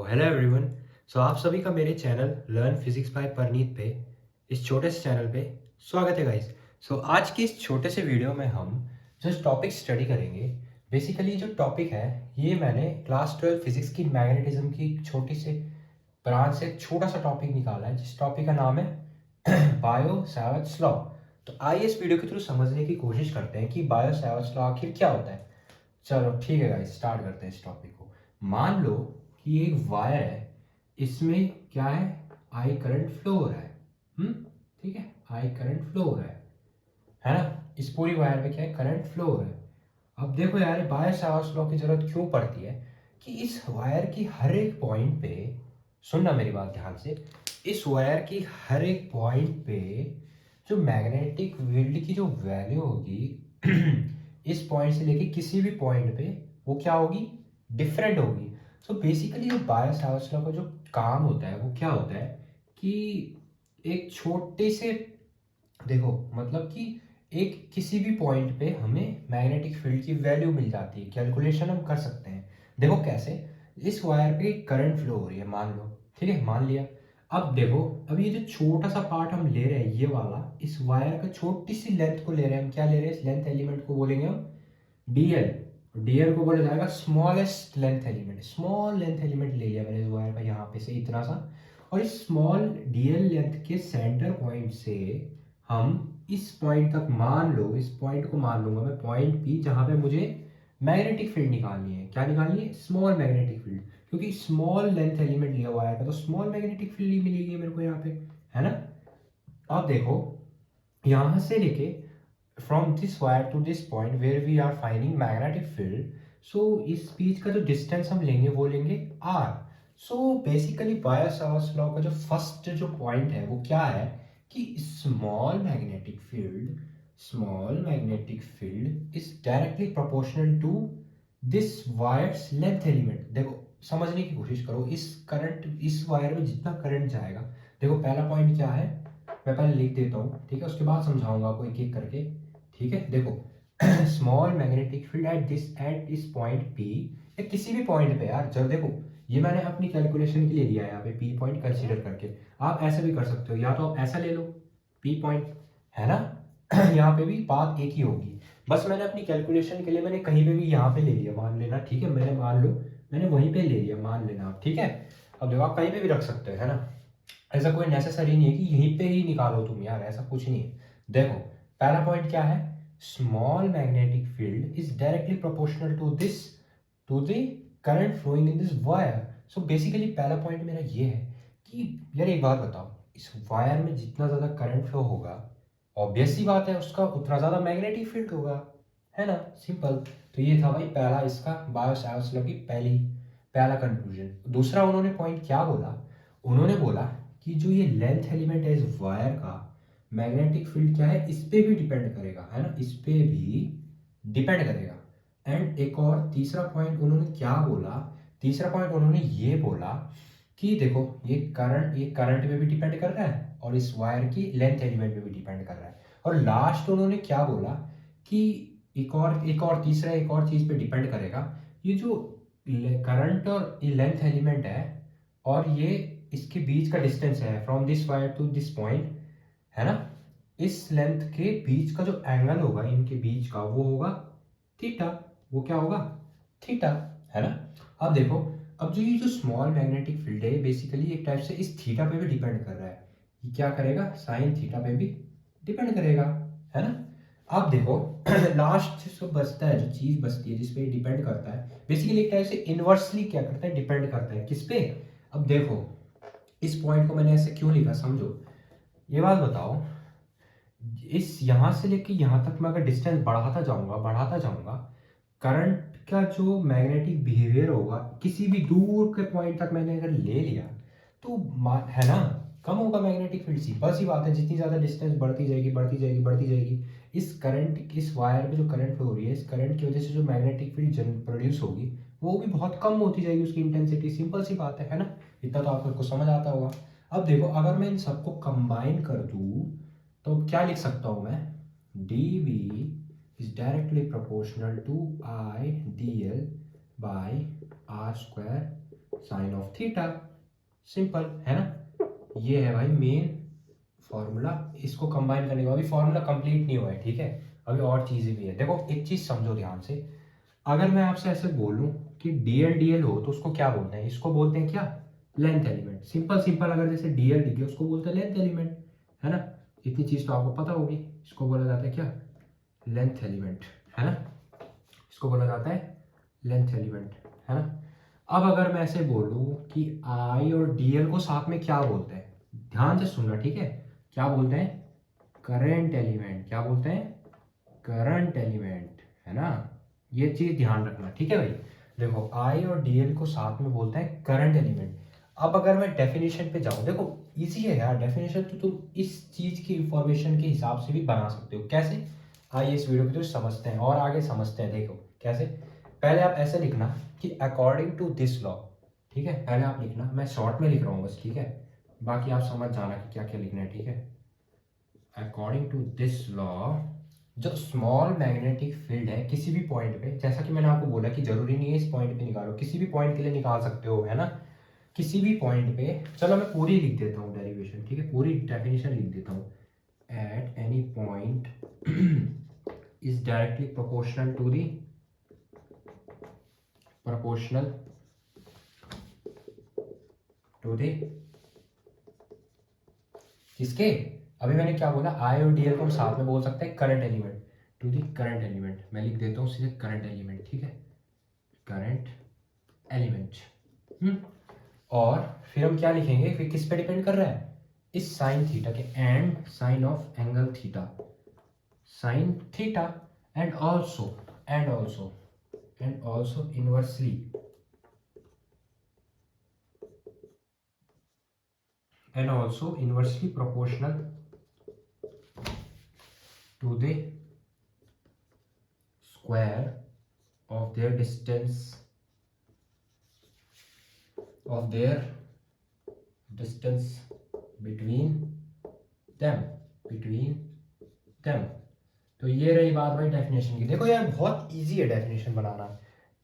Hello everyone. आप सभी का मेरे channel learn physics by Parneet पे इस छोटे से चैनल पे स्वागत है गाइस। आज के इस छोटे से वीडियो में हम जो टॉपिक स्टडी करेंगे, बेसिकली जो टॉपिक है ये मैंने क्लास 12 फिजिक्स की मैग्नेटिज्म की एक छोटी से ब्रांच से एक छोटा सा टॉपिक निकाला है, जिस टॉपिक का नाम है बायो सैवर्ट्स लॉ। तो आइए इस वीडियो के थ्रू समझने की कोशिश करते हैं कि बायो सैवर्ट्स लॉ आखिर क्या होता है। चलो ठीक है गाइस, स्टार्ट करते हैं इस टॉपिक को। मान लो कि एक वायर है, इसमें क्या है, आई करंट फ्लो हो रहा है। ठीक है, आई करंट फ्लो हो रहा है ना। इस पूरी वायर में क्या है, करंट फ्लो हो रहा है। अब देखो यार, बायो सावर्ट्स लॉ की जरूरत क्यों पड़ती है कि इस वायर की हर एक पॉइंट पे, सुनना मेरी बात ध्यान से, इस वायर की हर एक पॉइंट पे जो मैग्नेटिक फील्ड की जो वैल्यू होगी इस पॉइंट से लेके किसी भी पॉइंट पे वो क्या होगी, डिफरेंट होगी। बेसिकली जो बायो सावर्ट्स लॉ का जो काम होता है वो क्या होता है कि एक छोटे से, देखो मतलब कि एक किसी भी पॉइंट पे हमें मैग्नेटिक फील्ड की वैल्यू मिल जाती है, कैलकुलेशन हम कर सकते हैं। देखो कैसे, इस वायर पे करंट फ्लो हो रही है मान लो, ठीक है, मान लिया। अब देखो, अब ये जो छोटा सा पार्ट हम ले रहे हैं, ये वाला, इस वायर का छोटी सी लेंथ को ले रहे हैं हम, क्या ले रहे हैं, इस लेंथ एलिमेंट को बोलेंगे हम डीएल। डीएल को बोला जाएगा smallest length element. Small length element ले लिया मैंने इस वायर का, यहाँ पे से इतना सा। और इस स्मॉल डीएल लेंथ के सेंटर पॉइंट से हम इस पॉइंट तक, मान लो इस पॉइंट को मान लूंगा मैं पॉइंट पी, जहां पे मुझे मैग्नेटिक फील्ड निकालनी है। क्या निकालनी है, स्मॉल मैग्नेटिक फील्ड, क्योंकि स्मॉल लेंथ एलिमेंट लिया हुआ है तो स्मॉल मैग्नेटिक फील्ड ही मिलेगी मेरे को यहाँ पे, है ना। अब देखो, यहां से लेके from this wire to this point where we are finding magnetic field, so इस बीच का जो डिस्टेंस हम लेंगे वो लेंगे r। Basically Biot Savart's law का जो फर्स्ट जो पॉइंट है वो क्या है कि small magnetic field is directly proportional to this wire's length element. देखो समझने की कोशिश करो, इस वायर में जितना करंट जाएगा, देखो पहला पॉइंट क्या है, मैं पहले लिख देता हूँ, ठीक है, उसके बाद समझाऊंगा आपको एक एक करके। ठीक है, देखो small magnetic field at this point P, या किसी भी पॉइंट पे यार, जब देखो ये मैंने अपनी कैलकुलेशन के लिए लिया है यहाँ पे पी पॉइंट कंसीडर करके। आप ऐसे भी कर सकते हो, या तो आप ऐसा ले लो पी पॉइंट, है ना। यहाँ पे भी बात एक ही होगी, बस मैंने अपनी कैलकुलेशन के लिए मैंने कहीं पे भी यहाँ पे ले लिया, मान लेना, ठीक है, मैंने मान लो मैंने वहीं पे ले लिया, मान लेना आप, ठीक है। अब देखो आप कहीं पे भी रख सकते हो, है ना, ऐसा कोई नेसेसरी नहीं है कि यहीं पे ही निकालो तुम यार, ऐसा कुछ नहीं है। देखो पहला पॉइंट क्या है, small magnetic field is directly proportional to the current flowing in this wire. Basically पहला पॉइंट मेरा ये है कि यार एक बात बताओ, इस वायर में जितना ज़्यादा करंट फ्लो होगा, ऑब्वियस सी बात है उसका उतना ज़्यादा मैग्नेटिक फील्ड होगा, है ना, सिंपल। तो ये था भाई पहला इसका बायो सावर्ट्स लॉ की पहला कंक्लूजन। दूसरा उन्होंने पॉइंट क्या बोला, उन्होंने बोला कि जो ये लेंथ एलिमेंट है इस वायर का, मैग्नेटिक फील्ड क्या है, इस पे भी डिपेंड करेगा, है ना, इस पे भी डिपेंड करेगा। एंड एक और तीसरा पॉइंट उन्होंने क्या बोला, तीसरा पॉइंट उन्होंने ये बोला कि देखो ये करंट पे भी डिपेंड कर रहा है और इस वायर की लेंथ एलिमेंट पे भी डिपेंड कर रहा है। और लास्ट उन्होंने क्या बोला कि एक और चीज पे डिपेंड करेगा, ये जो करंट और ये लेंथ एलिमेंट है और ये इसके बीच का डिस्टेंस है from this wire to this point, है ना, इस लेंथ के बीच का जो एंगल होगा इनके बीच का वो होगा थीटा। वो क्या होगा, थीटा, है ना। अब देखो, अब जो ये जो स्मॉल मैग्नेटिक फील्ड है बेसिकली एक टाइप से इस थीटा पे भी डिपेंड कर रहा है। ये क्या करेगा, साइन थीटा पे भी डिपेंड करेगा, है ना। अब देखो लास्ट जो बचता है, जो चीज बचती है जिसपे डिपेंड करता है, बेसिकली एक टाइप से इनवर्सली क्या करता है, डिपेंड करता है किस पे। अब देखो इस पॉइंट को मैंने ऐसे क्यों लिखा, समझो। ये बात बताओ, इस यहाँ से लेके यहाँ तक मैं अगर डिस्टेंस बढ़ाता जाऊंगा, करंट का जो मैग्नेटिक बिहेवियर होगा किसी भी दूर के पॉइंट तक मैंने अगर ले लिया तो है ना, कम होगा मैग्नेटिक फील्ड, सिंपल सी बात है। जितनी ज़्यादा डिस्टेंस बढ़ती जाएगी, इस वायर पे जो करंट फ्लो हो रही है, इस करंट की वजह से जो मैग्नेटिक फील्ड प्रोड्यूस होगी वो भी बहुत कम होती जाएगी, उसकी इंटेंसिटी, सिंपल सी बात है ना। इतना तो आपको समझ आता होगा। अब देखो अगर मैं इन सबको कंबाइन कर दूँ तो क्या लिख सकता हूँ मैं, d B is directly proportional to I d l by r square sine of theta. Simple है ना। ये है भाई मेन फॉर्मूला। इसको कंबाइन करने के बाद अभी फॉर्मूला कंप्लीट नहीं हुआ है, ठीक है, अभी और चीज़ें भी है। देखो एक चीज़ समझो ध्यान से, अगर मैं आपसे ऐसे बोलूं कि डीएल डीएल हो तो उसको क्या बोलते हैं? इसको बोलते हैं क्या? Length element. सिंपल सिंपल, अगर जैसे डीएल लिखे उसको बोलते हैं लेंथ एलिमेंट, है ना। इतनी चीज़ तो आपको पता होगी। इसको बोला जाता है क्या? लेंथ एलिमेंट, है ना। इसको बोला जाता है लेंथ एलिमेंट, है ना। अब अगर मैं ऐसे बोलूं कि आई और डीएल को साथ में क्या बोलते हैं, ध्यान से सुनना, ठीक है। क्या बोलते हैं? Current element. क्या बोलते हैं? करंट एलिमेंट, है ना। ये चीज ध्यान रखना, ठीक है भाई। देखो आई और डीएल को साथ में बोलते हैं करंट एलिमेंट। अब अगर मैं डेफिनेशन पे जाऊं, देखो इजी है यार डेफिनेशन, तो तुम इस चीज की इंफॉर्मेशन के हिसाब से भी बना सकते हो। कैसे? आइए इस वीडियो को तो समझते हैं और आगे समझते हैं। देखो कैसे, पहले आप ऐसे लिखना कि अकॉर्डिंग टू दिस लॉ, ठीक है। पहले आप लिखना, मैं शॉर्ट में लिख रहा हूँ बस, ठीक है, बाकी आप समझ जाना कि क्या क्या लिखना है, ठीक है। अकॉर्डिंग टू दिस लॉ, जो स्मॉल मैग्नेटिक फील्ड है किसी भी पॉइंट पे, जैसा कि मैंने आपको बोला कि जरूरी नहीं है इस पॉइंट पे निकालो, किसी भी पॉइंट के लिए निकाल सकते हो, है ना। किसी भी पॉइंट पे, चलो मैं पूरी लिख देता हूँ डेरिवेशन, ठीक है, पूरी डेफिनेशन लिख देता हूँ। At any point is directly proportional to the proportional to the किसके? अभी मैंने क्या बोला, आई और डीएल को हम साथ में बोल सकते हैं current element, to the current element. मैं लिख देता हूँ सीधे करंट एलिमेंट, ठीक है, करंट एलिमेंट। और फिर हम क्या लिखेंगे, फिर किस पे डिपेंड कर रहा है? इस साइन थीटा के, and sine of angle theta, sine theta, and also and also and also inversely and also inversely proportional to the square of their distance between them। तो ये रही बात भाई डेफिनेशन की। देखो यार बहुत इजी है डेफिनेशन बनाना,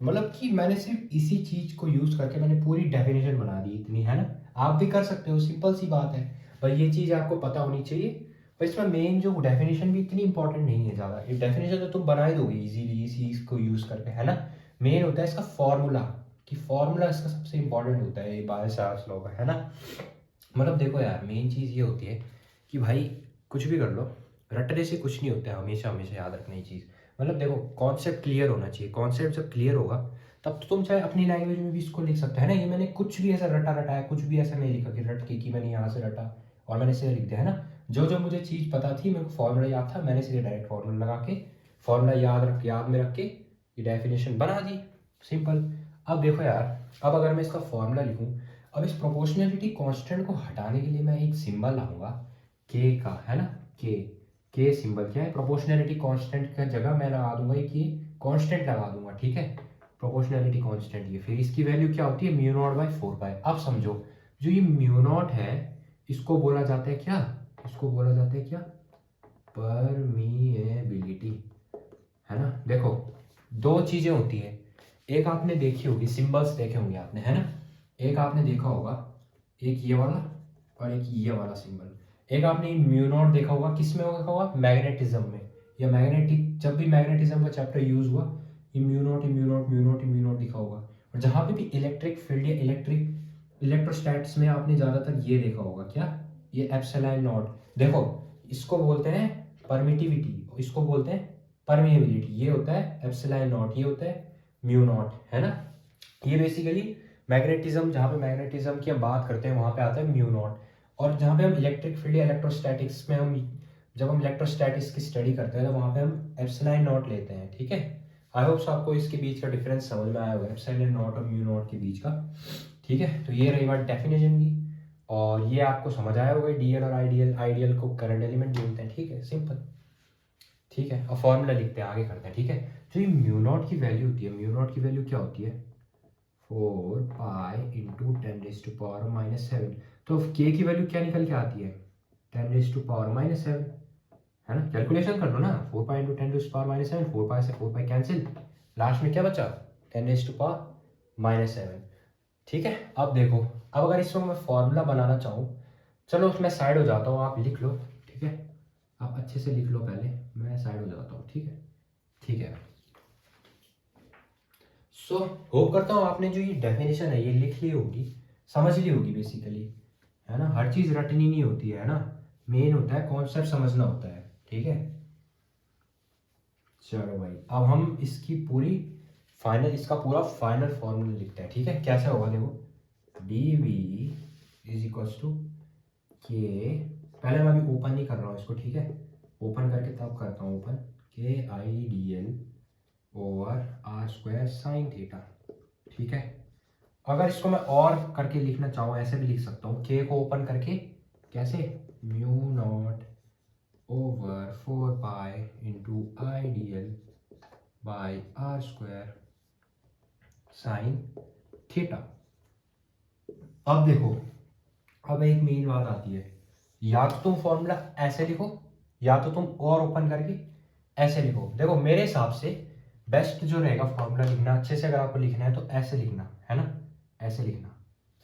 मतलब कि मैंने सिर्फ इसी चीज को यूज करके मैंने पूरी डेफिनेशन बना दी इतनी, है ना। आप भी कर सकते हो, सिंपल सी बात है। पर ये चीज आपको पता होनी चाहिए। पर इसमें मेन जो डेफिनेशन भी इतनी इंपॉर्टेंट नहीं है ज़्यादा, ये डेफिनेशन तो तुम बना ही दोगे इजीली इस चीज को यूज करके, है ना। मेन होता है इसका फॉर्मूला, कि फॉर्मूला इसका सबसे इंपॉर्टेंट होता है ये बाय-सावर्स लॉ का, है ना। मतलब देखो यार मेन चीज़ ये होती है कि भाई कुछ भी कर लो, रटने से कुछ नहीं होता है, हमेशा हमेशा याद रखना ये चीज़। मतलब देखो कॉन्सेप्ट क्लियर होना चाहिए, कॉन्सेप्ट जब क्लियर होगा तब तो तुम चाहे अपनी लैंग्वेज में भी इसको लिख सकते हो, है ना। ये मैंने कुछ भी ऐसा रटा रटाया, कुछ भी ऐसा नहीं लिखा कि रट के कि मैंने यहाँ से रटा और मैंने इसे लिख दिया, है ना। जो जो मुझे चीज़ पता थी, मेरे को फॉर्मूला याद था, मैंने सीधे डायरेक्ट फॉर्मूला लगा के, फॉर्मूला याद में रख के ये डेफिनेशन बना दी, सिंपल। अब देखो यार, अब अगर मैं इसका फॉर्मूला लिखूँ, अब इस प्रोपोर्शनैलिटी कांस्टेंट को हटाने के लिए मैं एक सिंबल लाऊंगा के का, है ना। के सिंबल क्या है? प्रोपोर्शनैलिटी कांस्टेंट का जगह मैं लगा दूंगा एक ये कांस्टेंट लगा दूंगा, ठीक है, प्रोपोर्शनैलिटी कांस्टेंट। ये फिर इसकी वैल्यू क्या होती है? म्यू नॉट बाई 4 पाई। अब समझो, जो ये म्यू नॉट है इसको बोला जाता है क्या? इसको बोला जाता है क्या? परमीएबिलिटी, है ना। देखो दो चीजें होती है, एक आपने देखी होगी, सिंबल्स देखे होंगे आपने, है ना। एक आपने देखा होगा, एक ये वाला और एक ये वाला सिंबल। एक आपने म्यू नॉट देखा होगा, किस में देखा होगा? मैग्नेटिज्म में, या मैग्नेटिक, जब भी मैग्नेटिज्म का चैप्टर यूज हुआ, ये mu naught mu naught mu naught mu naught दिखा होगा। और जहाँ पे भी इलेक्ट्रिक फील्ड या इलेक्ट्रोस्टैट्स में आपने ज़्यादातर ये देखा होगा, क्या? ये एप्सिलॉन नॉट। देखो इसको बोलते हैं परमिटिविटी, इसको बोलते हैं परमेबिलिटी। ये होता है एप्सिलॉन नॉट, ये होता है म्यू नॉट, है ना। ये बेसिकली मैग्नेटिज्म, जहाँ पे मैग्नेटिज्म की हम बात करते हैं वहाँ पे आता है म्यू नॉट। और जहाँ पे हम इलेक्ट्रिक फील्ड या इलेक्ट्रोस्टैटिक्स में जब हम इलेक्ट्रोस्टैटिक्स की स्टडी करते हैं तो वहाँ पे हम एप्सिलॉन नॉट लेते हैं, ठीक है। आई होप आपको इसके बीच का डिफरेंस समझ में आया होगा, एप्सिलॉन नॉट और म्यू नॉट के बीच का, ठीक है। तो ये रही बात डेफिनेशन की, और ये आपको समझ आया होगा डीएल और आइडियल, आइडियल को करंट एलिमेंट बोलते हैं, ठीक है, सिंपल, ठीक है। और फॉर्मूला लिखते हैं, आगे करते हैं, ठीक है। जो ये म्यू नॉट की वैल्यू होती है, म्यू नॉट की वैल्यू क्या होती है? 4 पाई इंटू 10⁻⁻7। तो के की वैल्यू क्या निकल के आती है? 10⁻⁻7, है ना। कैलकुलेशन कर लो ना, 4 पाई इंटू 10⁻⁻7, 4 पाई से 4 पाई कैंसिल, लास्ट में क्या बचा? 10⁻⁻7। ठीक है। अब देखो, अब अगर इसमें मैं फॉर्मूला बनाना चाहूँ, चलो मैं साइड हो जाता हूँ, आप लिख लो। ठीक है, आप अच्छे से लिख लो पहले, मैं साइड हो जाता हूँ। ठीक है, ठीक है। सो होप करता हूँ आपने जो ये डेफिनेशन है ये लिख ली होगी, समझ ली होगी बेसिकली, है ना। हर चीज़ रटनी नहीं होती है ना, मेन होता है कॉन्सेप्ट समझना होता है। ठीक है, चलो भाई, अब हम इसकी पूरी फाइनल, इसका पूरा फाइनल फॉर्मूला लिखते हैं। ठीक है, कैसे होगा देखो, d V is equals to k, पहले मैं अभी ओपन नहीं कर रहा हूँ इसको। ठीक है, ओपन करके तब करता हूँ open, k I d l over r square sine theta. ठीक है, अगर इसको मैं और करके लिखना चाहूँ ऐसे भी लिख सकता हूँ, के को ओपन करके, कैसे, mu not over 4 pi into I d l by r square sine theta. अब देखो, अब एक मेन बात आती है, या तो तुम फॉर्मूला ऐसे लिखो, या तो तुम और ओपन करके ऐसे लिखो। देखो मेरे हिसाब से बेस्ट जो रहेगा फॉर्मूला लिखना, अच्छे से अगर आपको लिखना है तो ऐसे लिखना है ना, ऐसे लिखना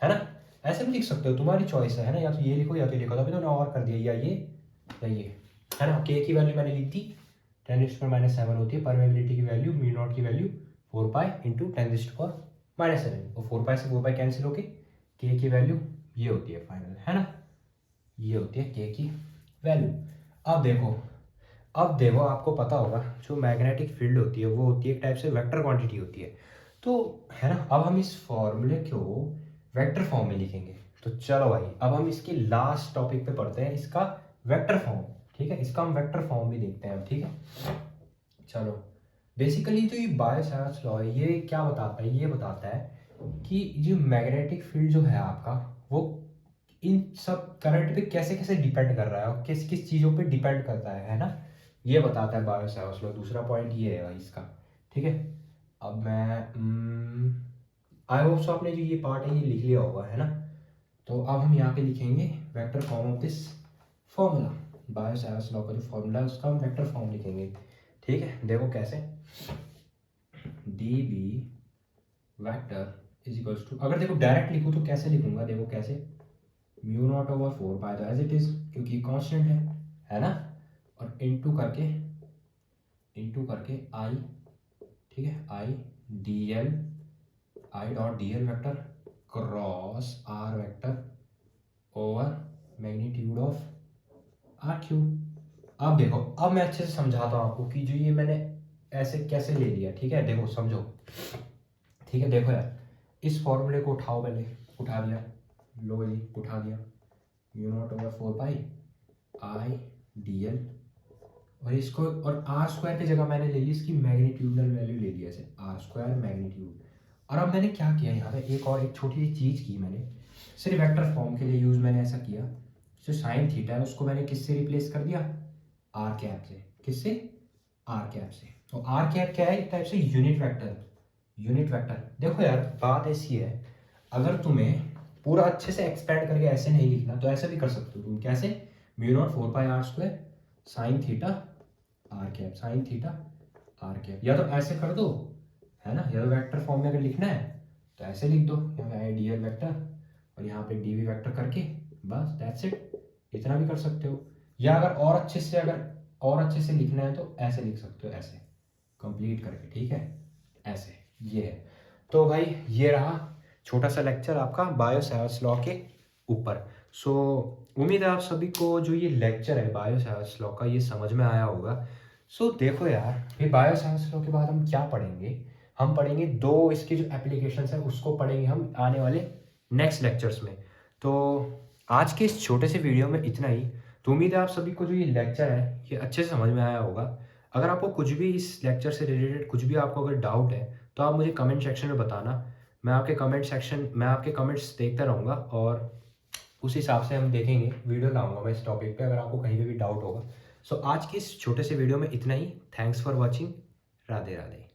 है ना। ऐसे भी लिख सकते हो, तुम्हारी चॉइस है ना, या तो ये लिखो या तो ये लिखो। तो अभी तो और कर दिया, या ये या ये, है ना। के की वैल्यू मैंने लिख दी, 10⁻⁷ होती है। परमेबिलिटी की वैल्यू, म्यू नॉट की वैल्यू 4 पाई इंटू 10⁻⁷। और 4 पाई से 4 पाई कैंसिल होके के की वैल्यू ये होती है फाइनल, है ना, ये होती है के की वैल्यू। अब देखो आपको पता होगा जो मैग्नेटिक फील्ड होती है वो होती है एक टाइप से वेक्टर क्वांटिटी होती है, तो है ना। अब हम इस फॉर्मूले को वेक्टर फॉर्म में लिखेंगे। तो चलो भाई, अब हम इसके लास्ट टॉपिक पे पढ़ते हैं, इसका वेक्टर फॉर्म। ठीक है, इसका हम वेक्टर फॉर्म भी देखते हैं। ठीक है, चलो। बेसिकली जो ये बायो सावर्ट्स लॉ है ये क्या बताता है, ये बताता है कि जो मैग्नेटिक फील्ड जो है आपका, वो इन सब करंट पे कैसे कैसे डिपेंड कर रहा है और किस किस चीज़ों पे डिपेंड करता है ना, ये बताता है बायो सावर्ट्स लॉ। दूसरा पॉइंट ये है भाई इसका। ठीक है, अब मैं आई होप सो आपने जो ये पार्ट है ये लिख लिया होगा, है ना। तो अब हम यहाँ पे लिखेंगे vector form of this formula, Biot Savart's law का जो फॉर्मूला है उसका हम वेक्टर फॉर्म लिखेंगे। ठीक है, देखो कैसे, d B vector is equals to, अगर देखो डायरेक्ट लिखूँ तो कैसे लिखूंगा, देखो कैसे, म्यू नॉट ओवर 4 पाई तो एज इट इज, क्योंकि कांस्टेंट है ना, और इनटू करके आई, ठीक है, I d l, I dot d l vector cross r vector over magnitude of r cube. अब देखो, अब मैं अच्छे से समझाता हूँ आपको कि जो ये मैंने ऐसे कैसे ले लिया। ठीक है, देखो समझो। ठीक है, देखो यार, इस फॉर्मूले को उठाओ, पहले उठा लिया, लो जी उठा दिया, mu not over 4 pi I d L, और इसको, और आर स्क्वायर की जगह मैंने ले ली इसकी मैग्नीट्यूडनल वैल्यू ले लिया, ऐसे आर स्क्वायर मैग्नीट्यूड। और अब मैंने क्या किया यहाँ पे, एक छोटी सी चीज़ की मैंने, सिर्फ वेक्टर फॉर्म के लिए यूज़ मैंने ऐसा किया, जो साइन थीटा है उसको मैंने किससे रिप्लेस कर दिया, आर कैप से। किससे, आर कैप से। तो आर कैप क्या है, एक टाइप से यूनिट वेक्टर। यूनिट वेक्टर, देखो यार बात ऐसी है, अगर तुम्हें पूरा अच्छे से एक्सपेंड करके ऐसे नहीं लिखना तो ऐसे भी कर सकते हो तुम, कैसे, mu not 4 pi r square sine theta r cap, sine theta r cap, या तो ऐसे कर दो, है ना, या तो वेक्टर फॉर्म में अगर लिखना है तो ऐसे लिख दो, यहाँ पे आई डी एल वेक्टर और यहाँ पे डी वी वेक्टर करके, बस दैट्स इट, इतना भी कर सकते हो। या अगर और अच्छे से लिखना है तो ऐसे लिख सकते हो, ऐसे कंप्लीट करके। ठीक है, ऐसे, ये है। तो भाई ये रहा छोटा सा लेक्चर आपका बायो सावर्ट्स लॉ के ऊपर। सो उम्मीद है आप सभी को जो ये लेक्चर है बायो सावर्ट्स लॉ का ये समझ में आया होगा। सो देखो यार, फिर बायो सावर्ट्स लॉ के बाद हम क्या पढ़ेंगे, हम पढ़ेंगे दो इसके जो एप्लीकेशंस है उसको पढ़ेंगे हम आने वाले नेक्स्ट लेक्चर्स में। तो आज के इस छोटे से वीडियो में इतना ही। तो उम्मीद है आप सभी को जो ये लेक्चर है ये अच्छे से समझ में आया होगा। अगर आपको कुछ भी इस लेक्चर से रिलेटेड कुछ भी आपको अगर डाउट है तो आप मुझे कमेंट सेक्शन में बताना। मैं आपके कमेंट्स देखता रहूँगा और उस हिसाब से हम देखेंगे, वीडियो लाऊंगा मैं इस टॉपिक पे अगर आपको कहीं पे भी डाउट होगा। सो आज के इस छोटे से वीडियो में इतना ही। Thanks for watching. Radhe Radhe.